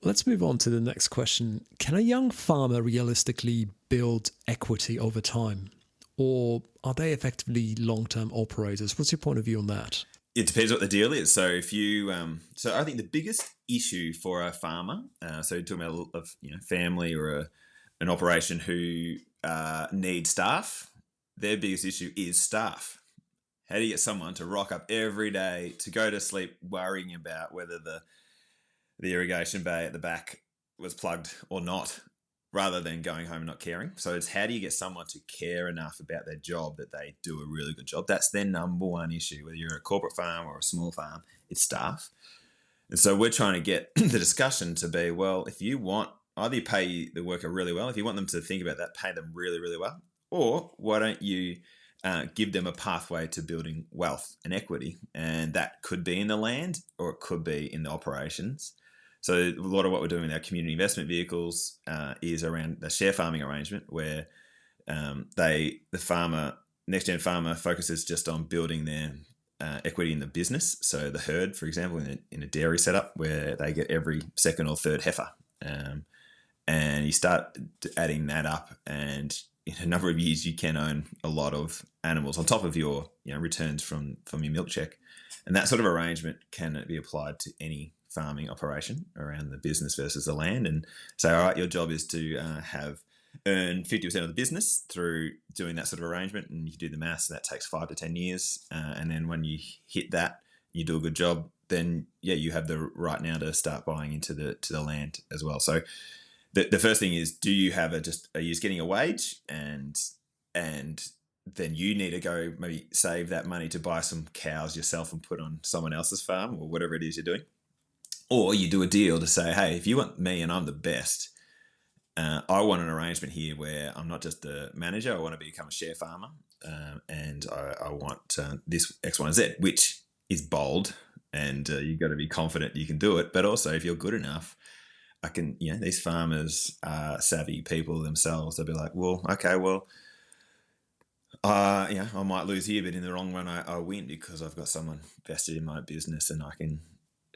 Let's move on to the next question. Can a young farmer realistically build equity over time? Or are they effectively long-term operators? What's your point of view on that? It depends what the deal is. So if you, so I think the biggest issue for a farmer, so talking about a family or an operation who need staff, their biggest issue is staff. How do you get someone to rock up every day, to go to sleep worrying about whether the irrigation bay at the back was plugged or not, rather than going home and not caring? So it's, how do you get someone to care enough about their job that they do a really good job? That's their number one issue, whether you're a corporate farm or a small farm, it's staff. And so we're trying to get the discussion to be, well, if you want, either you pay the worker really well, if you want them to think about that, pay them really, really well, or why don't you give them a pathway to building wealth and equity? And that could be in the land or it could be in the operations. So a lot of what we're doing with our community investment vehicles is around the share farming arrangement, where next gen farmer focuses just on building their equity in the business. So the herd, for example, in a dairy setup where they get every second or third heifer, and you start adding that up, and in a number of years you can own a lot of animals on top of your returns from your milk check. And that sort of arrangement can be applied to any farming operation around the business versus the land, and say, all right, your job is to earn 50% of the business through doing that sort of arrangement, and you do the maths, and that takes 5 to 10 years. And then when you hit that, you do a good job, then you have the right now to start buying into the land as well. So the first thing is, do you have are you just getting a wage, and then you need to go maybe save that money to buy some cows yourself and put on someone else's farm or whatever it is you're doing. Or you do a deal to say, hey, if you want me and I'm the best, I want an arrangement here where I'm not just the manager, I want to become a share farmer, and I want this X, Y, and Z, which is bold, and you've got to be confident you can do it. But also, if you're good enough, these farmers are savvy people themselves. They'll be like, well, okay, well, I might lose here, but in the long run, I win because I've got someone vested in my business, and I can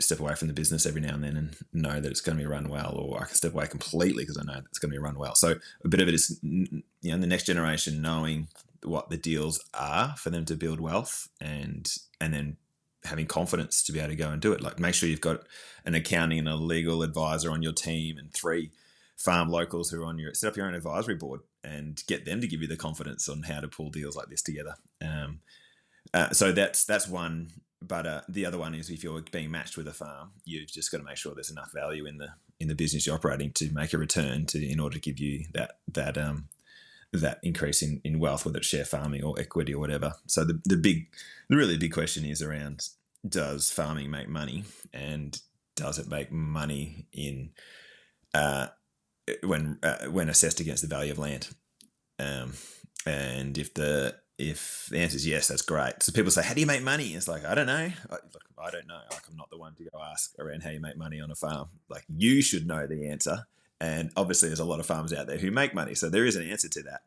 step away from the business every now and then and know that it's going to be run well, or I can step away completely because I know that it's going to be run well. So a bit of it is, the next generation knowing what the deals are for them to build wealth, and then having confidence to be able to go and do it. Like, make sure you've got an accounting and a legal advisor on your team, and 3 farm locals who are on set up your own advisory board, and get them to give you the confidence on how to pull deals like this together. So that's one. But the other one is if you're being matched with a farm, you've just got to make sure there's enough value in the business you're operating to make a return in order to give you that increase in wealth, whether it's share farming or equity or whatever. So the really big question is around, does farming make money, and does it make money uh, when assessed against the value of land? And if the answer is yes, that's great. So people say, how do you make money? It's like, I don't know. I don't know. Like, I'm not the one to go ask around how you make money on a farm. Like, you should know the answer. And obviously there's a lot of farms out there who make money. So there is an answer to that.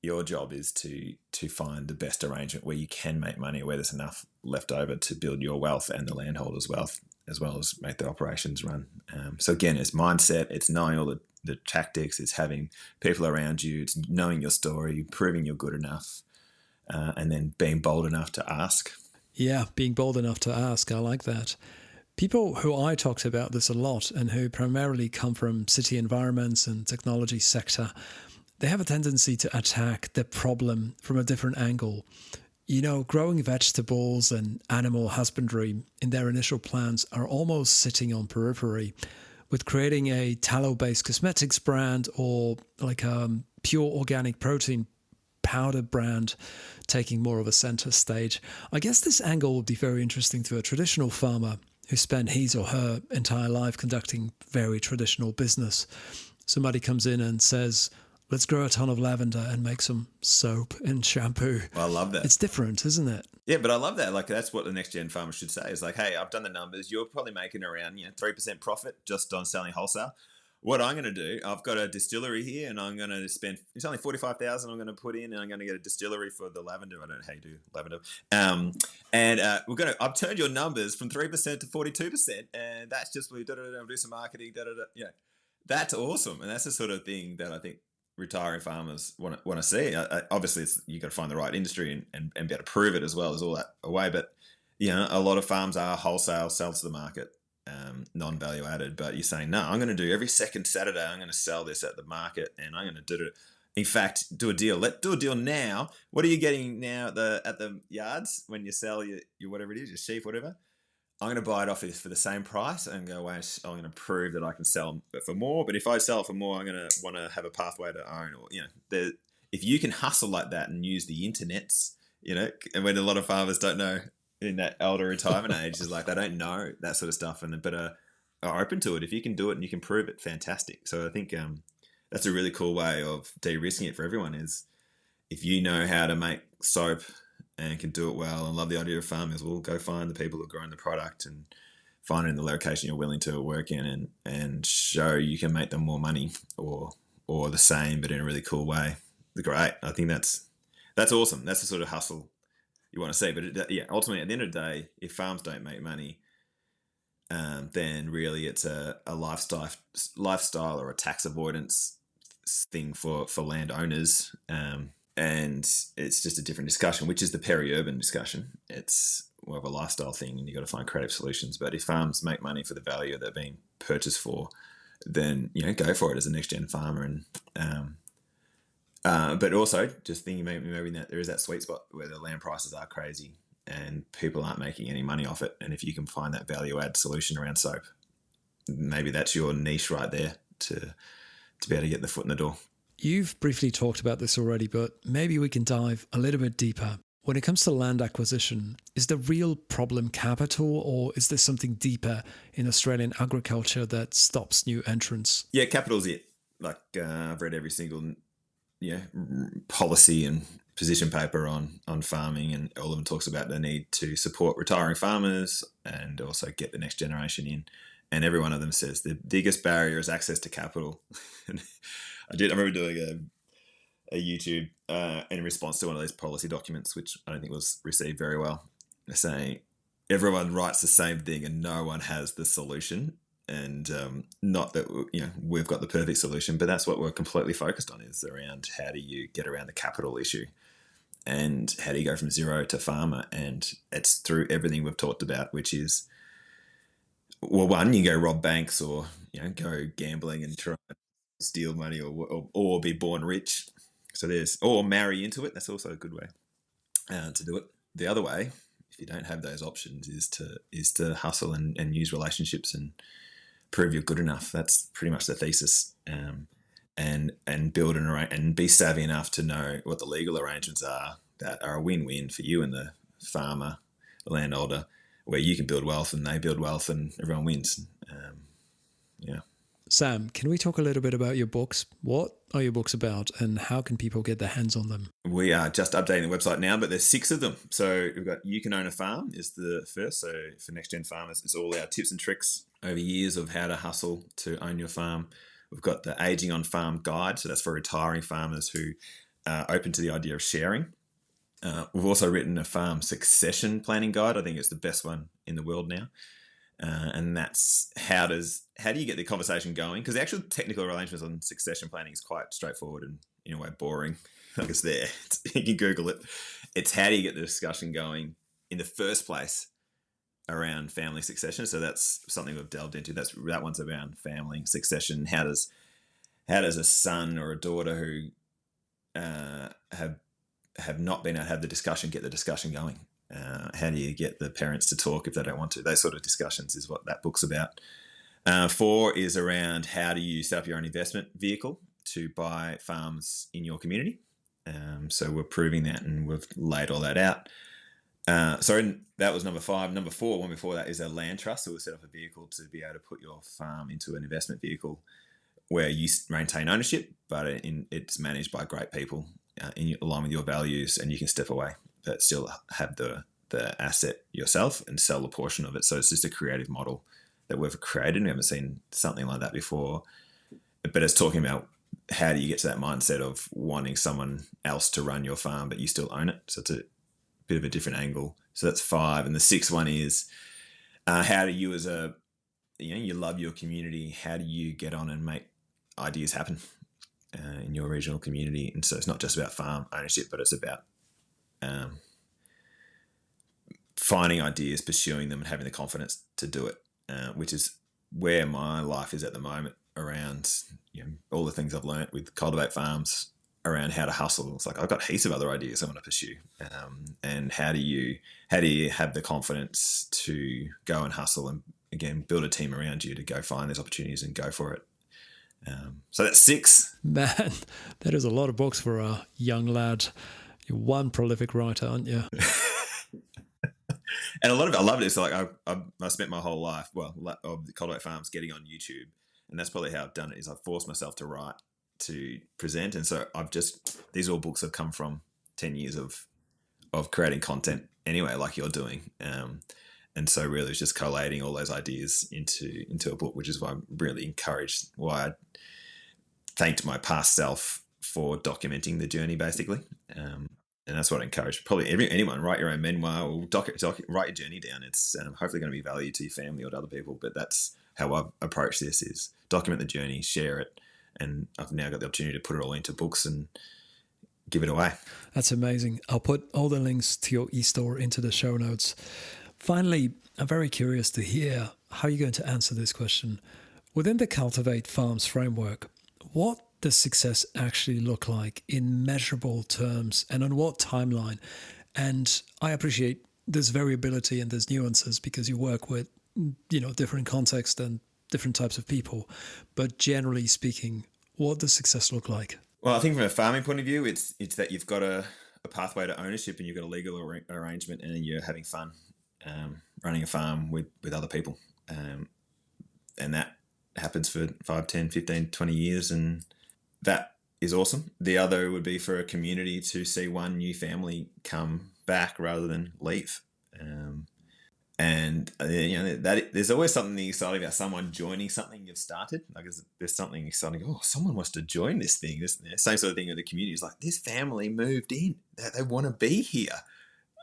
Your job is to find the best arrangement where you can make money, where there's enough left over to build your wealth and the landholders' wealth, as well as make the operations run. So again, it's mindset, it's knowing all the tactics, it's having people around you, it's knowing your story, proving you're good enough, and then being bold enough to ask. Yeah, being bold enough to ask. I like that. People who I talk to about this a lot and who primarily come from city environments and technology sector, they have a tendency to attack the problem from a different angle. You know, growing vegetables and animal husbandry in their initial plans are almost sitting on periphery, with creating a tallow-based cosmetics brand or like a pure organic protein powder brand taking more of a center stage. I guess this angle would be very interesting to a traditional farmer who spent his or her entire life conducting very traditional business. Somebody comes in and says, let's grow a ton of lavender and make some soap and shampoo. I love that. It's different, isn't it? Yeah, but I love that. Like, that's what the next gen farmer should say. Is like, hey, I've done the numbers. You're probably making around 3% profit just on selling wholesale. What I'm going to do, I've got a distillery here, and I'm going to spend. It's only 45,000. I'm going to put in, and I'm going to get a distillery for the lavender. I don't know how you do lavender. And we're going to. I've turned your numbers from 3% to 42%, and that's just we do some marketing. Yeah, that's awesome, and that's the sort of thing that I think retiring farmers want to see. Obviously, you got to find the right industry and be able to prove it as well as all that away. But a lot of farms are wholesale, sell to the market, non-value added. But you're saying, no, I'm going to do every second Saturday. I'm going to sell this at the market, and I'm going to do it. In fact, do a deal. Let's do a deal now. What are you getting now at the yards when you sell your whatever it is, your sheep, whatever? I'm going to buy it off for the same price and go away. I'm going to prove that I can sell it for more. But if I sell it for more, I'm going to want to have a pathway to own. Or if you can hustle like that and use the internets, and when a lot of farmers don't know in that older retirement age, is like they don't know that sort of stuff, but are open to it. If you can do it and you can prove it, fantastic. So I think that's a really cool way of de-risking it for everyone. Is if you know how to make soap and can do it well and love the idea of farmers, well, go find the people who are growing the product and find it in the location you're willing to work in and show you can make them more money or the same, but in a really cool way. Great. I think that's awesome. That's the sort of hustle you want to see. But ultimately, at the end of the day, if farms don't make money, then really it's a lifestyle or a tax avoidance thing for landowners. And it's just a different discussion, which is the peri-urban discussion. It's more of a lifestyle thing, and you've got to find creative solutions. But if farms make money for the value they're being purchased for, then go for it as a next-gen farmer. And but also just thinking maybe that there is that sweet spot where the land prices are crazy and people aren't making any money off it. And if you can find that value-add solution around soap, maybe that's your niche right there to be able to get the foot in the door. You've briefly talked about this already, but maybe we can dive a little bit deeper. When it comes to land acquisition, is the real problem capital, or is there something deeper in Australian agriculture that stops new entrants? Yeah, capital's it. Like I've read every single policy and position paper on farming, and all of them talks about the need to support retiring farmers and also get the next generation in. And every one of them says the biggest barrier is access to capital. I remember doing a YouTube in response to one of those policy documents, which I don't think was received very well, saying everyone writes the same thing and no one has the solution. And not that we've got the perfect solution, but that's what we're completely focused on, is around how do you get around the capital issue and how do you go from zero to farmer. And it's through everything we've talked about, which is, well, one, you go rob banks or go gambling and try and steal money or be born rich. So or marry into it. That's also a good way to do it. the other way, if you don't have those options, is to hustle and use relationships and prove you're good enough. That's pretty much the thesis. And build and be savvy enough to know what the legal arrangements are that are a win-win for you and the farmer, the landholder, where you can build wealth and they build wealth and everyone wins. Yeah. Sam, can we talk a little bit about your books? What are your books about and how can people get their hands on them? We are just updating the website now, but there's 6 of them. So we've got You Can Own a Farm is the first. So for next gen farmers, it's all our tips and tricks over years of how to hustle to own your farm. We've got the Aging on Farm guide. So that's for retiring farmers who are open to the idea of sharing. We've also written a farm succession planning guide. I think it's the best one in the world now. And that's how do you get the conversation going? Because the actual technical arrangements on succession planning is quite straightforward and in a way boring. Like it's there. You can Google it. It's how do you get the discussion going in the first place around family succession. So that's something we've delved into. That one's around family succession. How does a son or a daughter who have not been able to have the discussion get the discussion going? How do you get the parents to talk if they don't want to? Those sort of discussions is what that book's about. 4 is around how do you set up your own investment vehicle to buy farms in your community. So we're proving that and we've laid all that out. That was number 5. Number 4, one before that, is a land trust. So we'll set up a vehicle to be able to put your farm into an investment vehicle where you maintain ownership, but it's managed by great people along with your values, and you can step away but still have the asset yourself and sell a portion of it. So it's just a creative model that we've created. We haven't seen something like that before. But it's talking about how do you get to that mindset of wanting someone else to run your farm, but you still own it. So it's a bit of a different angle. So that's 5. And the 6th one is how do you, as you love your community, how do you get on and make ideas happen in your regional community? And so it's not just about farm ownership, but it's about finding ideas, pursuing them, and having the confidence to do it, which is where my life is at the moment around all the things I've learnt with Cultivate Farms around how to hustle. It's like I've got heaps of other ideas I want to pursue, and how do you have the confidence to go and hustle and again build a team around you to go find those opportunities and go for it. So that's 6. Man, that is a lot of books for a young lad. You're one prolific writer, aren't you? And a lot of it, I love it. It's like I spent my whole life, of the Cultivate Farms, getting on YouTube, and that's probably how I've done it. Is I've forced myself to write, to present, and so these all books have come from 10 years of creating content anyway, like you're doing, and so really it's just collating all those ideas into a book, which is why I'm really encouraged. Why I thanked my past self for documenting the journey, basically. And that's what I encourage. Probably anyone, write your own memoir or write your journey down. It's hopefully going to be value to your family or to other people. But that's how I've approached this: is document the journey, share it, and I've now got the opportunity to put it all into books and give it away. That's amazing. I'll put all the links to your e-store into the show notes. Finally, I'm very curious to hear how you're going to answer this question. Within the Cultivate Farms framework, what does success actually look like in measurable terms and on what timeline? And I appreciate there's variability and there's nuances because you work with, different contexts and different types of people. But generally speaking, what does success look like? Well, I think from a farming point of view, it's that you've got a pathway to ownership and you've got a legal arrangement and you're having fun running a farm with other people. And that happens for 5, 10, 15, 20 years, and that is awesome. The other would be for a community to see one new family come back rather than leave. There's always something exciting about someone joining something you've started. Like there's something exciting. Oh, someone wants to join this thing. Same sort of thing with the community. It's like this family moved in. They want to be here.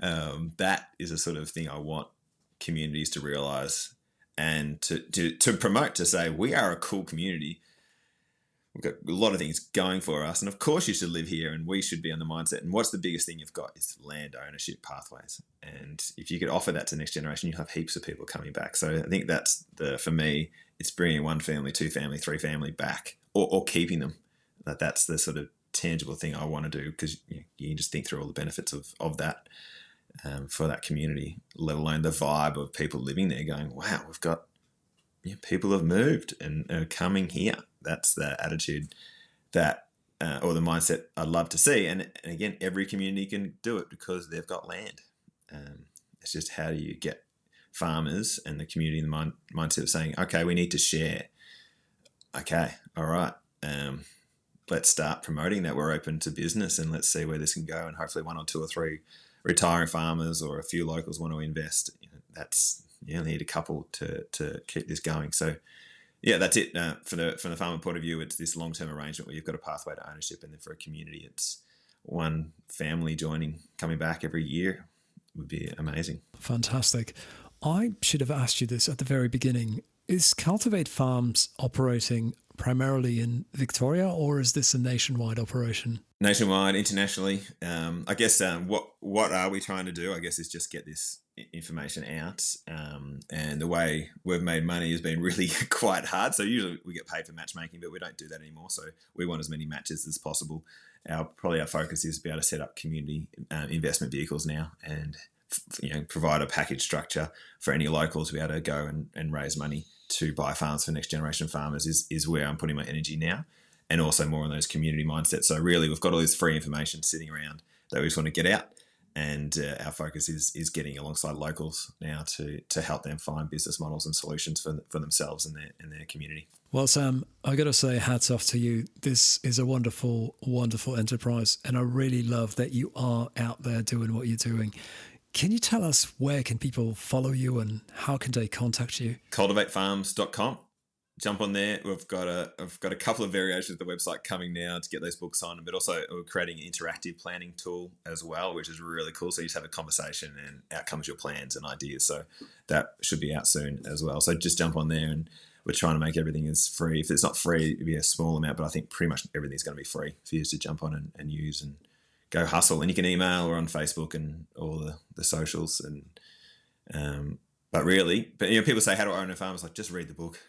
That is a sort of thing I want communities to realise and to promote, to say we are a cool community. We've got a lot of things going for us, and of course you should live here, and we should be on the mindset. And what's the biggest thing you've got is land ownership pathways. And if you could offer that to the next generation, you'll have heaps of people coming back. So I think that's for me, it's bringing 1 family, 2 family, 3 family back, or keeping them. That's the sort of tangible thing I want to do, because you can just think through all the benefits of that. for that community, let alone the vibe of people living there going, wow, we've got people have moved and are coming here. That's the attitude that, or the mindset I'd love to see. And again, every community can do it because they've got land. It's just how do you get farmers and the community in the mindset of saying, okay, we need to share. Okay, all right. Let's start promoting that. We're open to business and let's see where this can go. And hopefully 1 or 2 or 3 retiring farmers or a few locals want to invest. That's, you need a couple to keep this going. So yeah, that's it. From the farmer point of view, it's this long-term arrangement where you've got a pathway to ownership, and then for a community, it's one family coming back every year would be amazing. Fantastic. I should have asked you this at the very beginning. Is Cultivate Farms operating primarily in Victoria, or is this a nationwide operation? Nationwide, internationally. I guess what are we trying to do? I guess is just get this information out. And the way we've made money has been really quite hard. So usually we get paid for matchmaking, but we don't do that anymore. So we want as many matches as possible. Our focus is to be able to set up community investment vehicles now, and provide a package structure for any locals to be able to go and raise money to buy farms for next generation farmers is where I'm putting my energy now, and also more on those community mindsets. So really, we've got all this free information sitting around that we just want to get out, and our focus is getting alongside locals now to help them find business models and solutions for themselves and their community. Well, Sam, I got to say hats off to you. This is a wonderful, wonderful enterprise, and I really love that you are out there doing what you're doing. Can you tell us where can people follow you and how can they contact you? Cultivatefarms.com. Jump on there. I've got a couple of variations of the website coming now to get those books on, but also we're creating an interactive planning tool as well, which is really cool. So you just have a conversation and out comes your plans and ideas. So that should be out soon as well. So just jump on there, and we're trying to make everything as free. If it's not free, it'd be a small amount, but I think pretty much everything's going to be free for you to jump on and use and go hustle. And you can email or on Facebook and all the socials. And but people say, how do I own a farm? It's like, just read the book,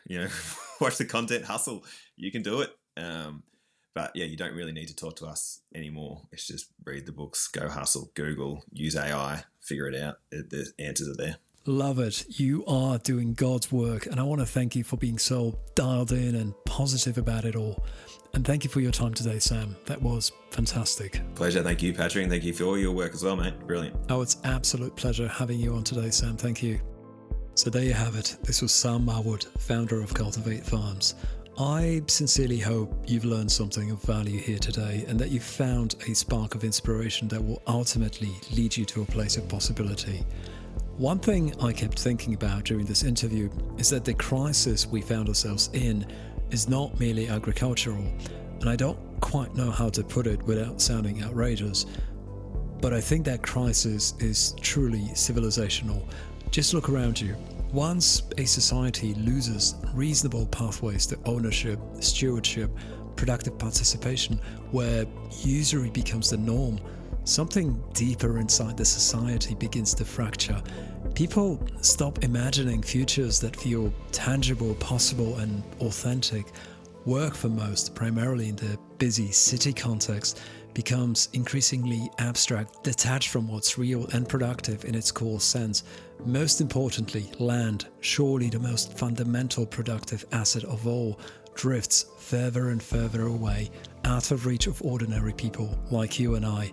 watch the content, hustle. You can do it. But yeah, you don't really need to talk to us anymore. It's just read the books, go hustle, Google, use AI, figure it out. The answers are there. Love it. You are doing God's work, and I want to thank you for being so dialed in and positive about it all. And thank you for your time today, Sam. That was fantastic. Pleasure. Thank you, Patrick, and thank you for all your work as well, mate. Brilliant. Oh, it's absolute pleasure having you on today, Sam. Thank you. So there you have it. This was Sam Marwood, founder of Cultivate Farms. I sincerely hope you've learned something of value here today, and that you've found a spark of inspiration that will ultimately lead you to a place of possibility. One thing I kept thinking about during this interview is that the crisis we found ourselves in is not merely agricultural, and I don't quite know how to put it without sounding outrageous, but I think that crisis is truly civilizational. Just look around you. Once a society loses reasonable pathways to ownership, stewardship, productive participation, where usury becomes the norm, something deeper inside the society begins to fracture. People stop imagining futures that feel tangible, possible, and authentic. Work for most, primarily in the busy city context, becomes increasingly abstract, detached from what's real and productive in its core sense. Most importantly, land, surely the most fundamental productive asset of all, drifts further and further away, out of reach of ordinary people like you and I.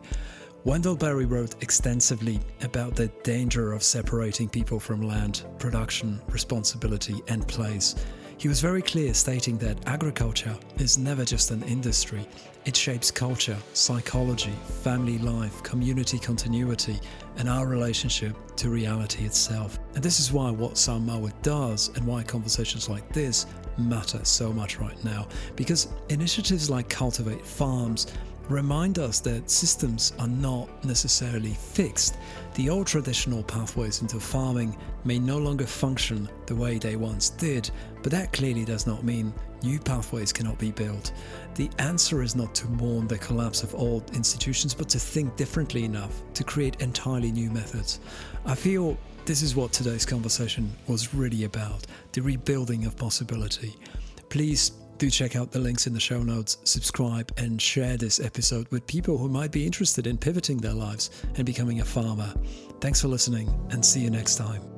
Wendell Berry wrote extensively about the danger of separating people from land, production, responsibility, and place. He was very clear, stating that agriculture is never just an industry. It shapes culture, psychology, family life, community continuity, and our relationship to reality itself. And this is why what Sam Marwood does, and why conversations like this matter so much right now. Because initiatives like Cultivate Farms remind us that systems are not necessarily fixed. The old traditional pathways into farming may no longer function the way they once did, but that clearly does not mean new pathways cannot be built. The answer is not to mourn the collapse of old institutions, but to think differently enough to create entirely new methods. I feel this is what today's conversation was really about, the rebuilding of possibility. Please do check out the links in the show notes, subscribe, and share this episode with people who might be interested in pivoting their lives and becoming a farmer. Thanks for listening, and see you next time.